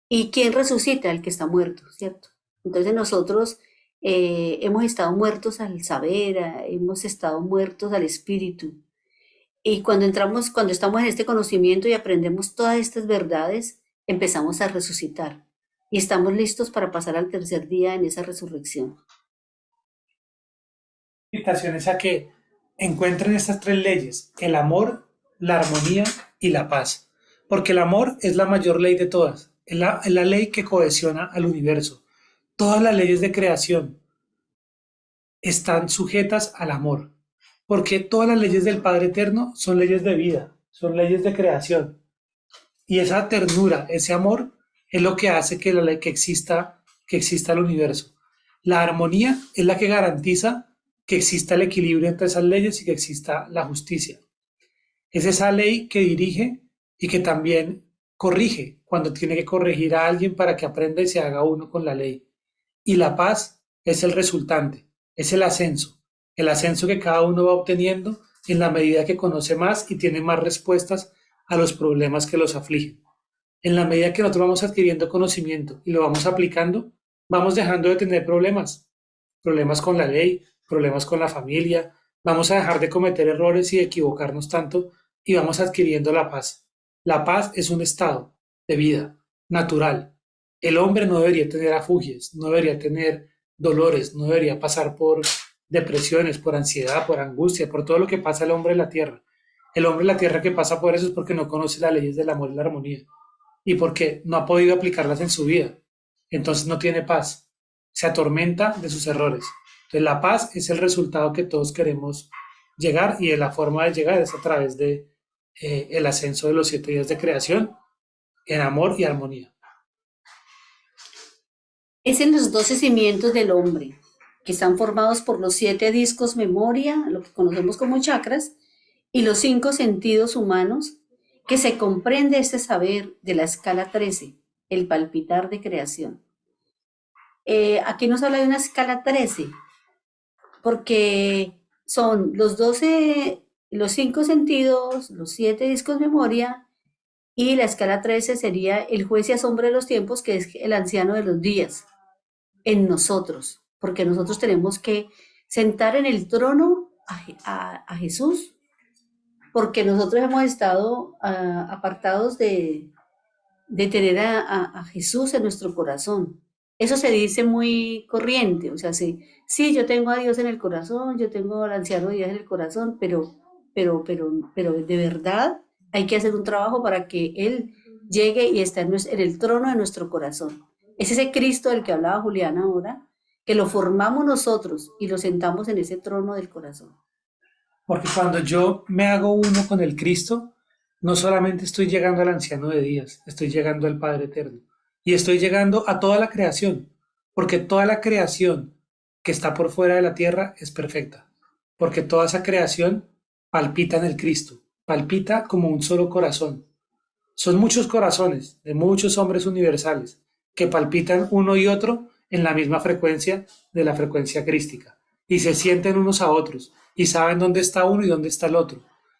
¿Y quién resucita? El que está muerto, ¿cierto? Entonces nosotros hemos estado muertos al saber, hemos estado muertos al espíritu. Y cuando estamos en este conocimiento y aprendemos todas estas verdades, empezamos a resucitar y estamos listos para pasar al tercer día en esa resurrección. Invitaciones a que encuentren estas tres leyes: el amor, la armonía y la paz. Porque el amor es la mayor ley de todas, es la ley que cohesiona al universo. Todas las leyes de creación están sujetas al amor, porque todas las leyes del Padre Eterno son leyes de vida, son leyes de creación. Y esa ternura, ese amor, es lo que hace que exista el universo. La armonía es la que garantiza que exista el equilibrio entre esas leyes y que exista la justicia. Es esa ley que dirige y que también corrige cuando tiene que corregir a alguien para que aprenda y se haga uno con la ley. Y la paz es el resultante, es el ascenso que cada uno va obteniendo en la medida que conoce más y tiene más respuestas a los problemas que los afligen. En la medida que nosotros vamos adquiriendo conocimiento y lo vamos aplicando, vamos dejando de tener problemas con la ley, problemas con la familia, vamos a dejar de cometer errores y de equivocarnos tanto y vamos adquiriendo la paz. La paz es un estado de vida natural. El hombre no debería tener afugias, no debería tener dolores, no debería pasar por depresiones, por ansiedad, por angustia, por todo lo que pasa el hombre en la tierra. El hombre en la tierra que pasa por eso es porque no conoce las leyes del amor y la armonía y porque no ha podido aplicarlas en su vida. Entonces no tiene paz, se atormenta de sus errores. Entonces la paz es el resultado que todos queremos llegar y la forma de llegar es a través de el ascenso de los 7 días de creación en amor y armonía. Es en los 12 cimientos del hombre, que están formados por los 7 discos memoria, lo que conocemos como chakras, y los 5 sentidos humanos, que se comprende este saber de la escala 13, el palpitar de creación. Aquí nos habla de una escala 13, porque son los 12, los 5 sentidos, los 7 discos memoria, y la escala 13 sería el juez y asombro de los tiempos, que es el anciano de los días, en nosotros, porque nosotros tenemos que sentar en el trono a Jesús, porque nosotros hemos estado apartados de tener a Jesús en nuestro corazón. Eso se dice muy corriente, o sea, sí, yo tengo a Dios en el corazón, yo tengo al anciano de Dios en el corazón, pero de verdad hay que hacer un trabajo para que Él llegue y esté en el trono de nuestro corazón. Es ese Cristo del que hablaba Juliana ahora, que lo formamos nosotros y lo sentamos en ese trono del corazón. Porque cuando yo me hago uno con el Cristo, no solamente estoy llegando al anciano de días, estoy llegando al Padre Eterno. Y estoy llegando a toda la creación, porque toda la creación que está por fuera de la tierra es perfecta. Porque toda esa creación palpita en el Cristo, palpita como un solo corazón. Son muchos corazones de muchos hombres universales que palpitan uno y otro en la misma frecuencia de la frecuencia crística. Y se sienten unos a otros y saben dónde está uno y dónde está el otro.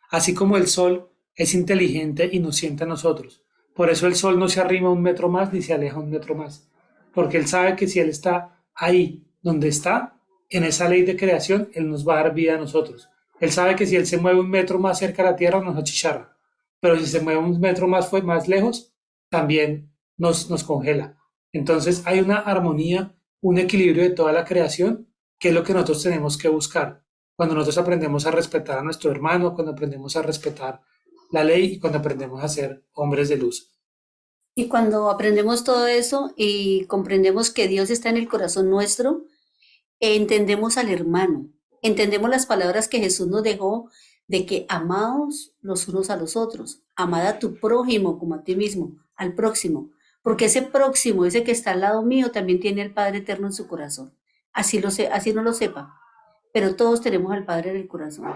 Así como el sol es inteligente y nos siente a nosotros. Por eso el sol no se arrima 1 metro más ni se aleja 1 metro más. Porque él sabe que si él está ahí donde está, en esa ley de creación, él nos va a dar vida a nosotros. Él sabe que si él se mueve 1 metro más cerca a la tierra, nos achicharra. Pero si se mueve 1 metro más lejos, también nos congela. Entonces hay una armonía, un equilibrio de toda la creación, que es lo que nosotros tenemos que buscar. Cuando nosotros aprendemos a respetar a nuestro hermano, cuando aprendemos a respetar la ley y cuando aprendemos a ser hombres de luz. Y cuando aprendemos todo eso y comprendemos que Dios está en el corazón nuestro, entendemos al hermano, entendemos las palabras que Jesús nos dejó de que amaos los unos a los otros, amad a tu prójimo como a ti mismo, al próximo, porque ese próximo, ese que está al lado mío, también tiene al Padre Eterno en su corazón. Así no lo sepa, pero todos tenemos al Padre en el corazón.